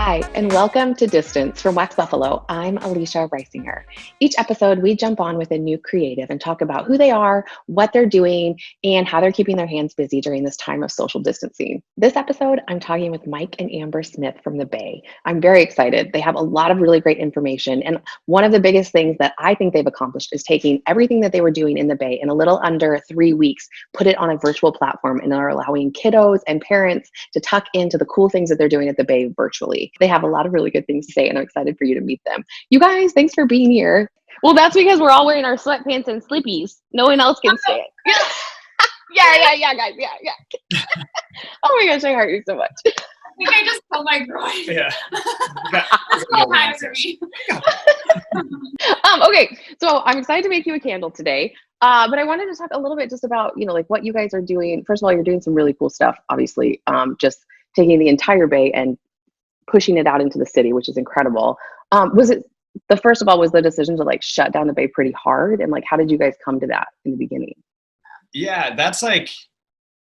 Hi, and welcome to Distance from Wax Buffalo. I'm Alicia Reisinger. Each episode, we jump on with a new creative and talk about who they are, what they're doing, and how they're keeping their hands busy during this time of social distancing. This episode, I'm talking with Mike and Amber Smith from the Bay. I'm very excited. They have a lot of really great information. And one of the biggest things that I think they've accomplished is taking everything that they were doing in the Bay in a little under 3 weeks, put it on a virtual platform, and are allowing kiddos and parents to tuck into the cool things that they're doing at the Bay virtually. They have a lot of really good things to say, and I'm excited for you to meet them. You guys, thanks for being here. Well, that's because we're all wearing our sweatpants and slippies. No one else can say it. Yeah, guys. Yeah. Oh my gosh, I heart you so much. I think I just pulled my groin. Yeah. That's so high for me. Okay, so I'm excited to make you a candle today. But I wanted to talk a little bit just about, like what you guys are doing. First of all, you're doing some really cool stuff, obviously. Just taking the entire Bay and pushing it out into the city, which is incredible. Was the decision to like shut down the Bay pretty hard? And like, how did you guys come to that in the beginning? Yeah, that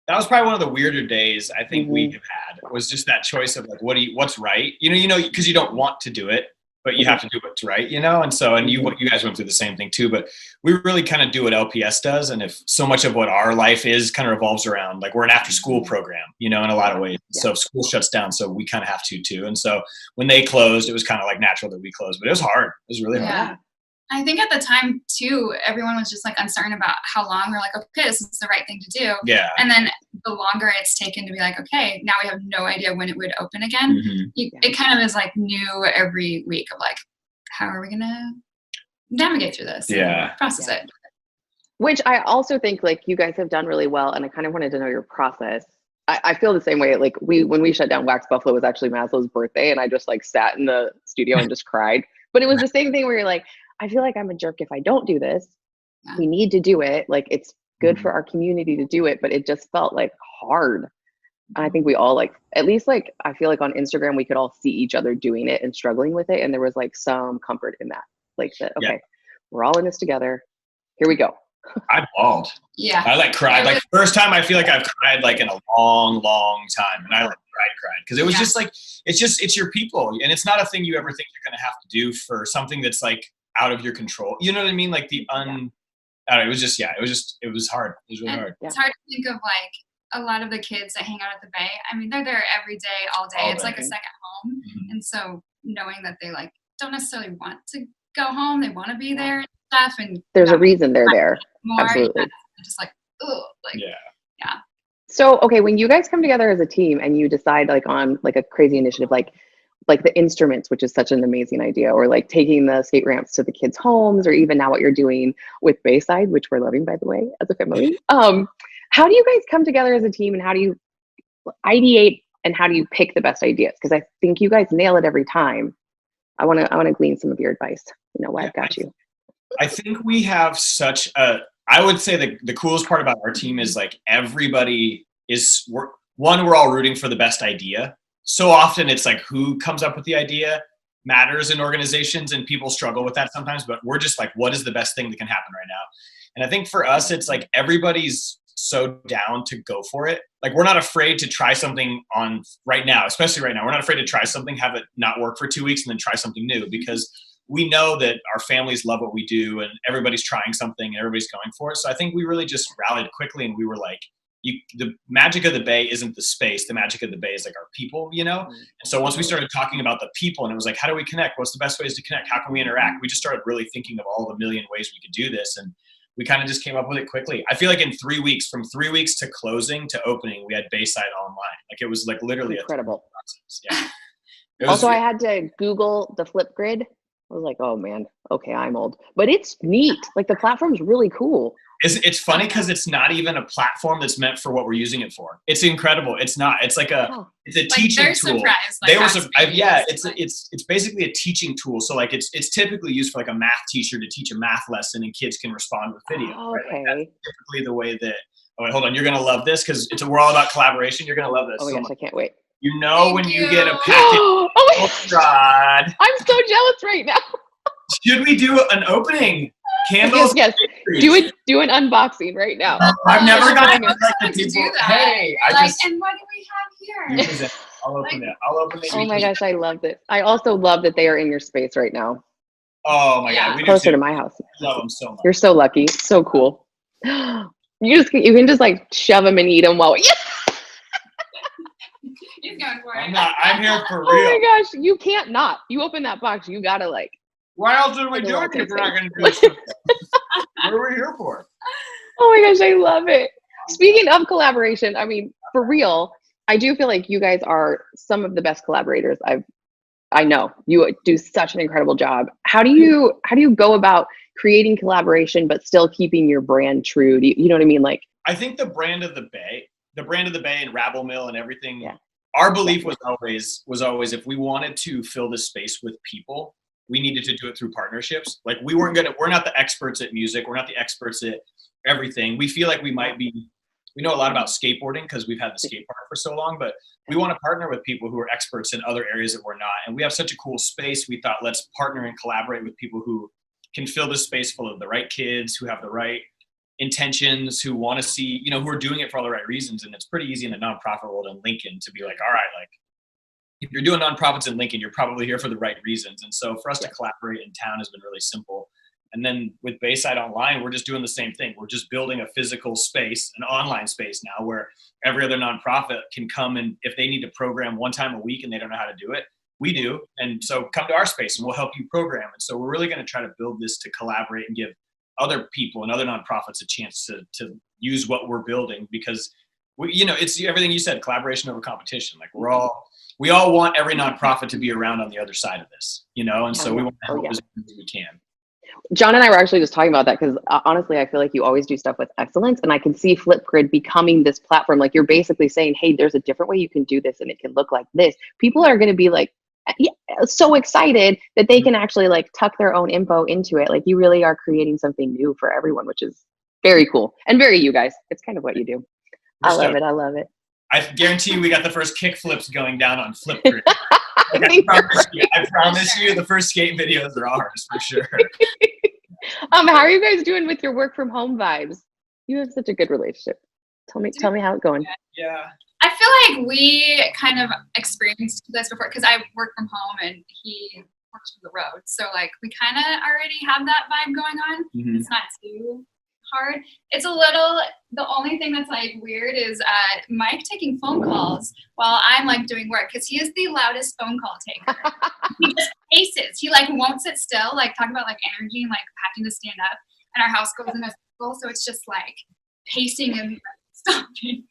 was probably one of the weirder days I think we have had, was just that choice of like, what's right? Because you don't want to do it, but you have to do what's right, And so, you guys went through the same thing too, but we really kind of do what LPS does. And if so much of what our life is kind of revolves around, like we're an after school program, in a lot of ways. Yeah. So if school shuts down, so we kind of have to too. And so when they closed, it was kind of like natural that we closed, but it was hard. It was really hard. I think at the time too, everyone was just like uncertain about how long. We're like, okay, this is the right thing to do. Yeah. And then the longer it's taken to be like, okay, now we have no idea when it would open again. It kind of is like new every week of like, how are we going to navigate through this? Yeah. Process it. Which I also think like you guys have done really well. And I kind of wanted to know your process. I feel the same way. Like when we shut down Wax Buffalo, it was actually Maslow's birthday. And I just like sat in the studio and just cried. But it was the same thing where you're like, I feel like I'm a jerk if I don't do this. Yeah. We need to do it. Like it's good for our community to do it, but it just felt like hard. And I think we all like, at least like, I feel like on Instagram, we could all see each other doing it and struggling with it. And there was like some comfort in that. Like that, okay, We're all in this together. Here we go. I bawled. Yeah. I like cried. Like first time I feel like I've cried like in a long time. And I like cried. Cause it was just like, it's your people. And it's not a thing you ever think you're going to have to do for something that's like out of your control. You know what I mean? Like it was hard. It was really hard. It's hard to think of like a lot of the kids that hang out at the Bay. I mean, they're there every day, all day. It's like a second home. And so knowing that they like don't necessarily want to go home, they want to be there and stuff. And there's a reason they're there. More, absolutely. Just like, oh, like, yeah. So, okay, when you guys come together as a team and you decide like on like a crazy initiative, like the instruments, which is such an amazing idea, or like taking the skate ramps to the kids' homes, or even now what you're doing with Bayside, which we're loving, by the way, as a family. How do you guys come together as a team, and how do you ideate, and how do you pick the best ideas? Because I think you guys nail it every time. I want to glean some of your advice. I've got you. I think we have I would say the coolest part about our team is like everybody we're all rooting for the best idea. So often it's like who comes up with the idea matters in organizations, and people struggle with that sometimes, but we're just like, what is the best thing that can happen right now? And I think for us, it's like everybody's so down to go for it. Like we're not afraid to try something on right now, especially right now. We're not afraid to try something, have it not work for 2 weeks and then try something new, because we know that our families love what we do and everybody's trying something and everybody's going for it. So I think we really just rallied quickly, and we were like, the magic of the Bay isn't the space. The magic of the Bay is like our people, And so once we started talking about the people, and it was like, how do we connect? What's the best ways to connect? How can we interact? We just started really thinking of all the million ways we could do this. And we kind of just came up with it quickly. I feel like in 3 weeks, from 3 weeks to closing to opening, we had Bayside online. Like it was like literally incredible. Yeah. Also, I had to Google the Flipgrid. I was like, oh man, okay, I'm old, but it's neat. Like the platform's really cool. It's funny because it's not even a platform that's meant for what we're using it for. It's incredible. It's not. It's like it's a teaching tool. Surprised, it's basically a teaching tool. So like it's typically used for like a math teacher to teach a math lesson, and kids can respond with video. Oh, right? okay. Like that's typically the way that. Oh wait, hold on. You're gonna love this because we're all about collaboration. You're gonna love this. Oh my gosh, I can't wait. When you get a packet. Oh God. I'm so jealous right now. Should we do an opening? Candles? Yes. Do an unboxing right now. I've never gotten to do that. Hey, and what do we have here? I'll I'll open it. I'll open it. Oh my gosh, I love this. I also love that they are in your space right now. Oh my God, we closer do to my house. Love them so much. You're so lucky. So cool. You can just like shove them and eat them while. Yeah. He's going for it. I'm here for real. Oh my gosh, you can't not. You open that box, you gotta like. Why else are we doing it if we're not going to do this? What are we here for? Oh my gosh, I love it. Speaking of collaboration, I mean, for real, I do feel like you guys are some of the best collaborators I know. You do such an incredible job. How do you go about creating collaboration but still keeping your brand true? You know what I mean? Like, I think the brand of the Bay and Rabble Mill and everything. Yeah. Our belief was always if we wanted to fill this space with people, we needed to do it through partnerships. Like we're not the experts at music. We're not the experts at everything. We feel like we know a lot about skateboarding because we've had the skate park for so long, but we want to partner with people who are experts in other areas that we're not. And we have such a cool space. We thought, let's partner and collaborate with people who can fill this space full of the right kids, who have the right intentions, who want to see, who are doing it for all the right reasons. And it's pretty easy in the nonprofit world in Lincoln to be like, all right, like if you're doing nonprofits in Lincoln, you're probably here for the right reasons. And so for us to collaborate in town has been really simple. And then with Bayside Online, we're just doing the same thing. We're just building a physical space, an online space now where every other nonprofit can come, and if they need to program one time a week and they don't know how to do it, we do. And so come to our space and we'll help you program. And so we're really going to try to build this to collaborate and give other people and other nonprofits a chance to use what we're building, because it's everything you said, collaboration over competition. Like we all want every nonprofit to be around on the other side of this, and so we want to help as much as we can. John and I were actually just talking about that because honestly, I feel like you always do stuff with excellence, and I can see Flipgrid becoming this platform. Like you're basically saying, hey, there's a different way you can do this and it can look like this. People are going to be like, so excited that they can actually like tuck their own info into it. Like you really are creating something new for everyone, which is very cool and very you guys. It's kind of what you do. I love it. I guarantee you we got the first kick flips going down on Flipgrid. I promise you the first skate videos are ours for sure. How are you guys doing with your work from home vibes? You have such a good relationship. Tell me how it's going. Yeah. I feel like we kind of experienced this before because I work from home and he works from the road. So like we kind of already have that vibe going on. Mm-hmm. It's not too hard. It's the only thing that's like weird is Mike taking phone calls while I'm like doing work because he is the loudest phone call taker. He just paces. He like won't sit still, like talk about like energy and like having to stand up, and our house goes in a circle, so it's just like pacing and stopping.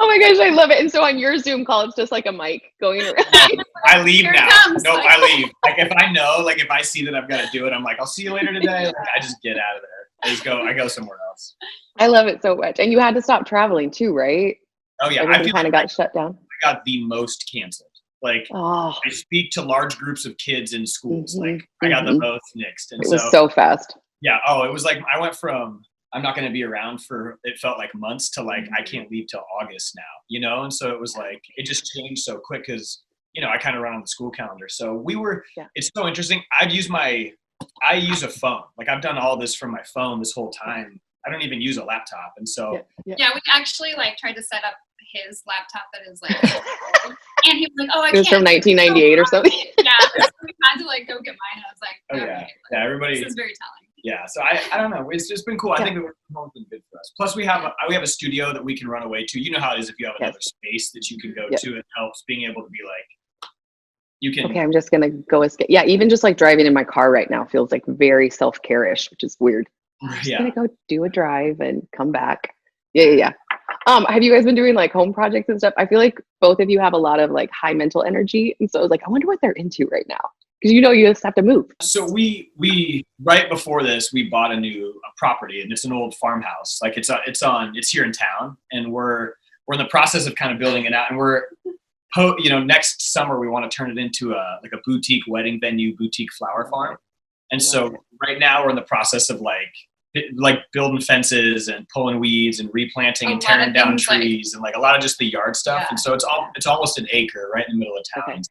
Oh my gosh, I love it. And so on your Zoom call, it's just like a mic going around. I leave now. Nope, I leave. Like if I know, like if I see that I've got to do it, I'm like, I'll see you later today. Like I just get out of there. I go somewhere else. I love it so much. And you had to stop traveling too, right? Oh yeah. Everything kind of got shut down. I got the most canceled. Like I speak to large groups of kids in schools. Mm-hmm, like I got the most nixed. And it was so fast. Yeah. Oh, it was like I went from I'm not going to be around for, it felt like months to like, I can't leave till August now, And so it was like, it just changed so quick because, I kind of run on the school calendar. So it's so interesting. I use a phone. Like I've done all this from my phone this whole time. I don't even use a laptop. And so. Yeah, we actually like tried to set up his laptop that is like, and he was like, oh, I can't. It was from 1998 or something. Yeah. So we had to like go get mine. And I was like, okay. Yeah, everybody. This is very telling. Yeah, so I don't know. It's just been cool. I think it has been good for us. Plus, we have a studio that we can run away to. You know how it is if you have another space that you can go to. It helps being able to be like, you can. Okay, I'm just gonna go escape. Yeah, even just like driving in my car right now feels like very self-care-ish, which is weird. I'm just gonna go do a drive and come back. Yeah. Have you guys been doing like home projects and stuff? I feel like both of you have a lot of like high mental energy, and so I was like, I wonder what they're into right now. Because you just have to move. So we right before this we bought a property, and it's an old farmhouse. Like it's here in town, and we're in the process of kind of building it out. And we're next summer we want to turn it into a boutique wedding venue, boutique flower farm. And so right now we're in the process of like building fences and pulling weeds and replanting and tearing down trees and like a lot of just the yard stuff. Yeah. And so it's almost an acre right in the middle of town. Okay.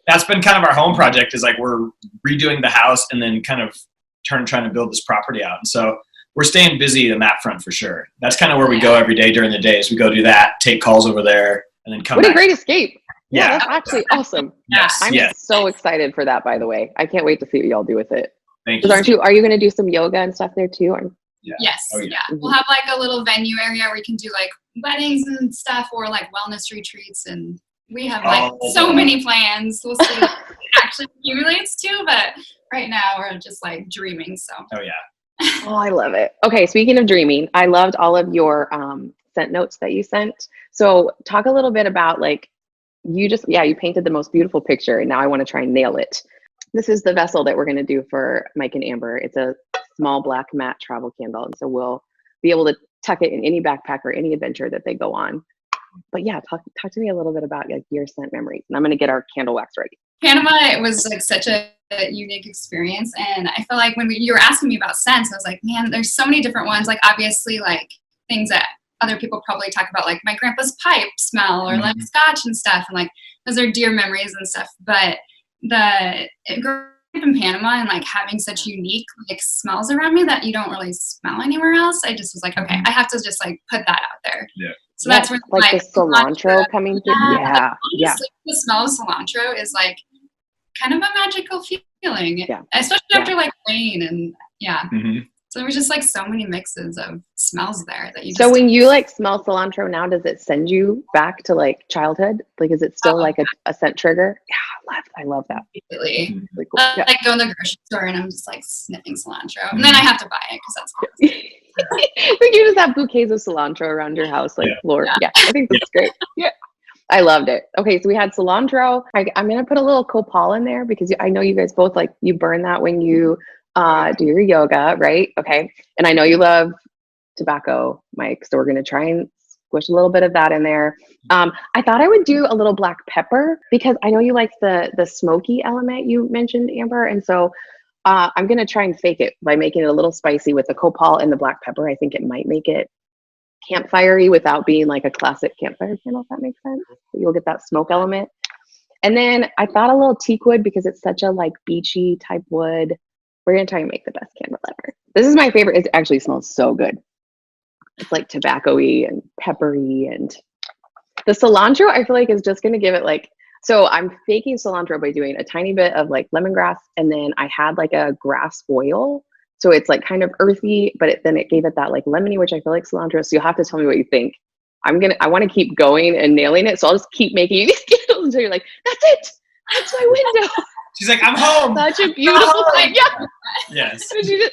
That's been kind of our home project is like we're redoing the house and then kind of trying to build this property out. And so we're staying busy on that front for sure. That's kind of where we go every day during the day is we go do that, take calls over there and then come back. What a great escape. Yeah, that's actually awesome. Yes. I'm so excited for that, by the way. I can't wait to see what y'all do with it. Thank you. Are you going to do some yoga and stuff there too? Yeah. Yes. Oh, yeah. We'll have like a little venue area where you can do like weddings and stuff, or like wellness retreats, and we have like so many plans. We'll see what it actually accumulates to, but right now we're just like dreaming. So. Oh yeah. Oh, I love it. Okay, speaking of dreaming, I loved all of your scent notes that you sent. So talk a little bit about like you painted the most beautiful picture, and now I want to try and nail it. This is the vessel that we're going to do for Mike and Amber. It's a small black matte travel candle. And so we'll be able to tuck it in any backpack or any adventure that they go on. But yeah, talk to me a little bit about like your scent memories. And I'm going to get our candle wax ready. Panama, it was like such a unique experience. And I feel like when you were asking me about scents, I was like, man, there's so many different ones. Like obviously like things that other people probably talk about, like my grandpa's pipe smell or lemon scotch and stuff. And like those are dear memories and stuff. But growing up in Panama and like having such unique like smells around me that you don't really smell anywhere else, I just was like, okay, I have to just like put that out there. Yeah. So that's where like the cilantro coming through. Yeah. The smell of cilantro is like kind of a magical feeling, especially after like rain and So there was just like so many mixes of smells there that you. So when you like smell cilantro now, does it send you back to like childhood? Like, is it still like a scent trigger? Yeah, I love that. Really cool. Like go in the grocery store and I'm just like sniffing cilantro, and then I have to buy it because that's awesome. Like you just have bouquets of cilantro around your house, like floor. Yeah, I think that's great. Yeah. I loved it. Okay, so we had cilantro. I'm gonna put a little copal in there because I know you guys both like you burn that when you do your yoga, right? Okay, and I know you love tobacco, Mike. So we're gonna try and squish a little bit of that in there. I thought I would do a little black pepper because I know you like the smoky element you mentioned, Amber, and so I'm gonna try and fake it by making it a little spicy with the copal and the black pepper. I think it might make it campfirey without being like a classic campfire candle, if that makes sense. You'll get that smoke element. And then I thought a little teak wood because it's such a like beachy type wood. We're gonna try and make the best candle ever. This is my favorite. It actually smells so good. It's like tobacco-y and peppery, and the cilantro I feel like is just gonna give it like, so I'm faking cilantro by doing a tiny bit of like lemongrass, and then I had like a grass oil. So it's like kind of earthy, but then it gave it that like lemony, which I feel like cilantro. So you'll have to tell me what you think. I want to keep going and nailing it. So I'll just keep making these candles until you're like, that's it. That's my window. She's like, I'm home. Such a beautiful thing. Yeah. Yes.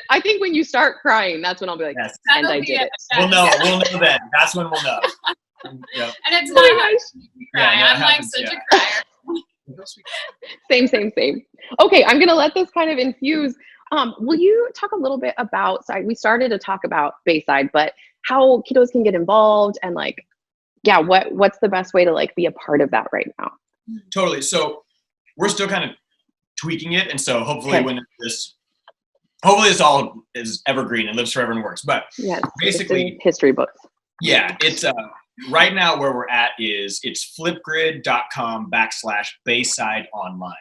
I think when you start crying, that's when I'll be like, yes. And I did it. We'll know then. That's when we'll know. Yep. And it's not I'm like such a crier. Same. Okay, I'm gonna let this kind of infuse. Will you talk a little bit about, we started to talk about Bayside, but how kiddos can get involved and like, what's the best way to like be a part of that right now? Totally. So we're still kind of tweaking it. And so hopefully hopefully this all is evergreen and lives forever and works. But basically history books. Yeah, it's right now where we're at is it's flipgrid.com/Bayside online.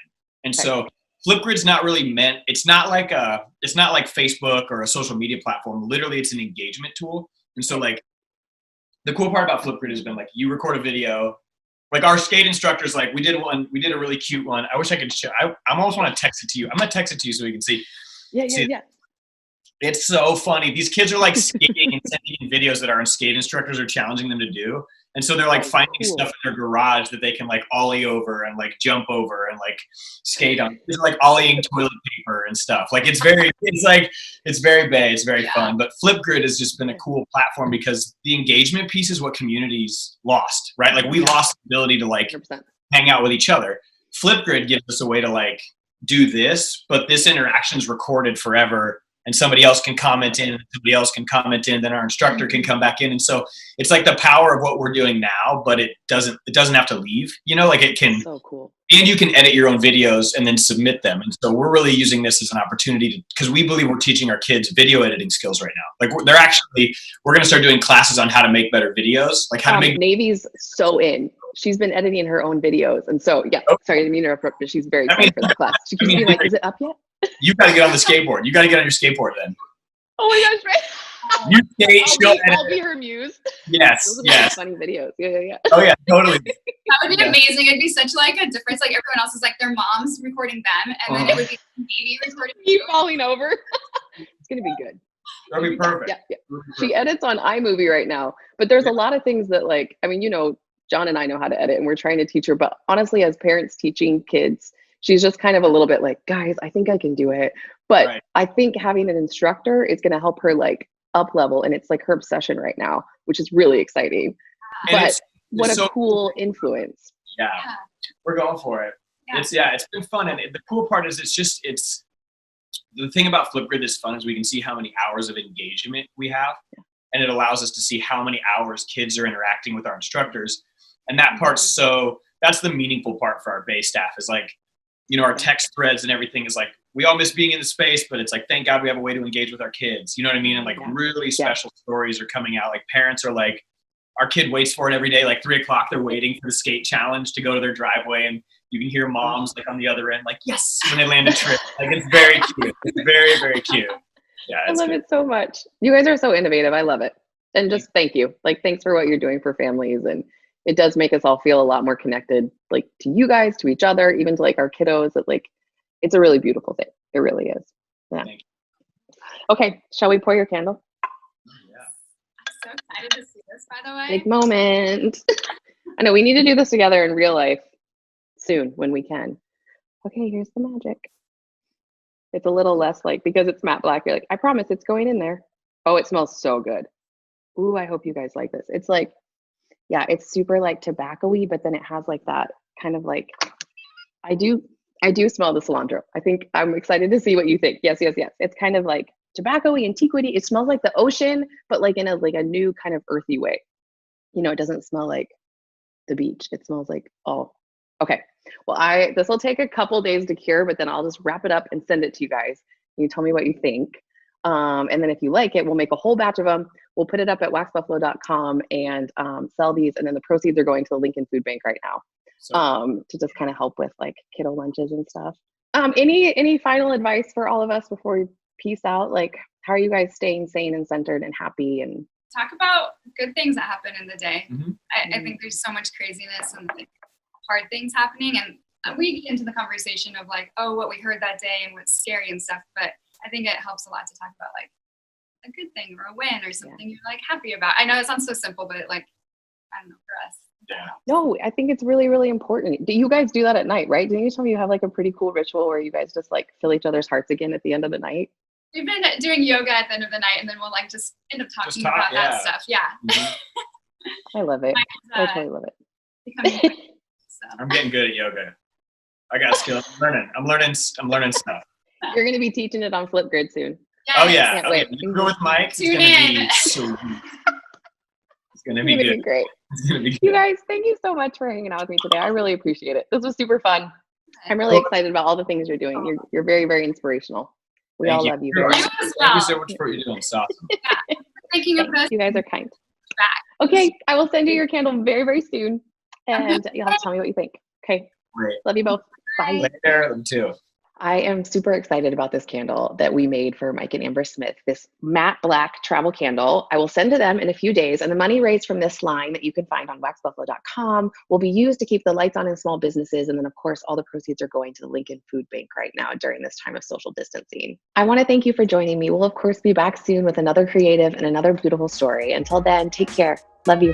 And so Flipgrid's not really meant, it's not like Facebook or a social media platform. Literally, it's an engagement tool. And so like the cool part about Flipgrid has been like you record a video. Like our skate instructors, like we did a really cute one. I wish I could show. I almost want to text it to you. I'm gonna text it to you so you can see. Yeah. It's so funny. These kids are like skating and sending in videos that our skate instructors are challenging them to do. And so they're like finding stuff in their garage that they can like ollie over and like jump over and like skate on. They're like ollieing toilet paper and stuff. Like it's very bay. It's very fun. But Flipgrid has just been a cool platform because the engagement piece is what communities lost, right? Like we lost the ability to like 100%. Hang out with each other. Flipgrid gives us a way to like do this, but this interaction is recorded forever. And somebody else can comment in, and somebody else can comment in, then our instructor can come back in. And so it's like the power of what we're doing now, but it doesn't have to leave, like it can, so cool. And you can edit your own videos and then submit them. And so we're really using this as an opportunity because we believe we're teaching our kids video editing skills right now. Like we're going to start doing classes on how to make better videos, like how to make. Navy's so in. She's been editing her own videos. And so, sorry, I didn't mean to interrupt, but she's very excited for that class. She keeps being like, is it up yet? You got to get on the skateboard. You got to get on your skateboard then. Oh my gosh, right? You skate, she'll edit I'll it. be her muse. Yes, Those are yes. funny videos. Yeah. Oh yeah, totally. That would be amazing. It'd be such like a difference. Like everyone else is like their mom's recording them, and then it would be baby recording Keep you. falling over. It's gonna be good. That'll be perfect. Yeah. She edits on iMovie right now, but there's a lot of things that like, I mean, John and I know how to edit and we're trying to teach her, but honestly, as parents teaching kids, she's just kind of a little bit like, guys, I think I can do it. But Right. I think having an instructor is going to help her like up level. And it's like her obsession right now, which is really exciting. And But it's what a so cool influence. Yeah, we're going for it. Yeah. It's been fun. And the cool part is it's the thing about Flipgrid that's fun is we can see how many hours of engagement we have. And it allows us to see how many hours kids are interacting with our instructors. And that part's that's the meaningful part for our base staff is like, our text threads and everything is like, we all miss being in the space, but it's like, thank God we have a way to engage with our kids. You know what I mean? And like really special stories are coming out. Like parents are like, our kid waits for it every day, like 3:00, they're waiting for the skate challenge to go to their driveway. And you can hear moms like on the other end, like, yes, when they land a trip. Like it's very cute. It's very, very cute. Yeah, I love it so much. You guys are so innovative. I love it. And just thank you. Like, thanks for what you're doing for families. And it does make us all feel a lot more connected, like to you guys, to each other, even to like our kiddos. That like, it's a really beautiful thing. It really is. Yeah. Okay. Shall we pour your candle? I'm so excited to see this, by the way. Big moment. I know we need to do this together in real life soon when we can. Okay. Here's the magic. It's a little less like, because it's matte black, you're like, I promise it's going in there. Oh, it smells so good. Ooh, I hope you guys like this. It's like, it's super like tobacco-y, but then it has like that kind of like, I do smell the cilantro. I think I'm excited to see what you think. Yes. It's kind of like tobacco-y and teak woody. It smells like the ocean, but like in a new kind of earthy way. It doesn't smell like the beach. It smells like, okay. Well, this will take a couple days to cure, but then I'll just wrap it up and send it to you guys. You tell me what you think. And then if you like it, we'll make a whole batch of them. We'll put it up at waxbuffalo.com and sell these. And then the proceeds are going to the Lincoln Food Bank right now to just kind of help with like kiddo lunches and stuff. Any final advice for all of us before we peace out? Like, how are you guys staying sane and centered and happy? And talk about good things that happen in the day. Mm-hmm. I think there's so much craziness and like, hard things happening. And we get into the conversation of like, what we heard that day and what's scary and stuff. But I think it helps a lot to talk about like a good thing or a win or something you're like happy about. I know it sounds so simple, but like, I don't know, for us. Yeah. No, I think it's really, really important. Do you guys do that at night, right? Didn't you tell me you have like a pretty cool ritual where you guys just like fill each other's hearts again at the end of the night? We've been doing yoga at the end of the night and then we'll like just end up talking about that stuff. Yeah. Mm-hmm. I love it. I totally love it. I'm getting good at yoga. I got skills. I'm learning stuff. You're going to be teaching it on Flipgrid soon. Yes. Oh yeah. Can't wait. You go with Mike. Tune it's gonna in. be sweet. It's gonna be good. Great. It's gonna be good. You guys, thank you so much for hanging out with me today. I really appreciate it. This was super fun. I'm really excited about all the things you're doing. You're very, very inspirational. We all love you very much. Thank you so much for what you're doing. It's awesome. Thinking of this. You guys are kind. Back. Okay, I will send you your candle very, very soon. And you'll have to tell me what you think. Okay. Great. Love you both. Bye. Later, them too. I am super excited about this candle that we made for Mike and Amber Smith, this matte black travel candle. I will send to them in a few days, and the money raised from this line that you can find on waxbuffalo.com will be used to keep the lights on in small businesses. And then, of course, all the proceeds are going to the Lincoln Food Bank right now during this time of social distancing. I want to thank you for joining me. We'll, of course, be back soon with another creative and another beautiful story. Until then, take care. Love you.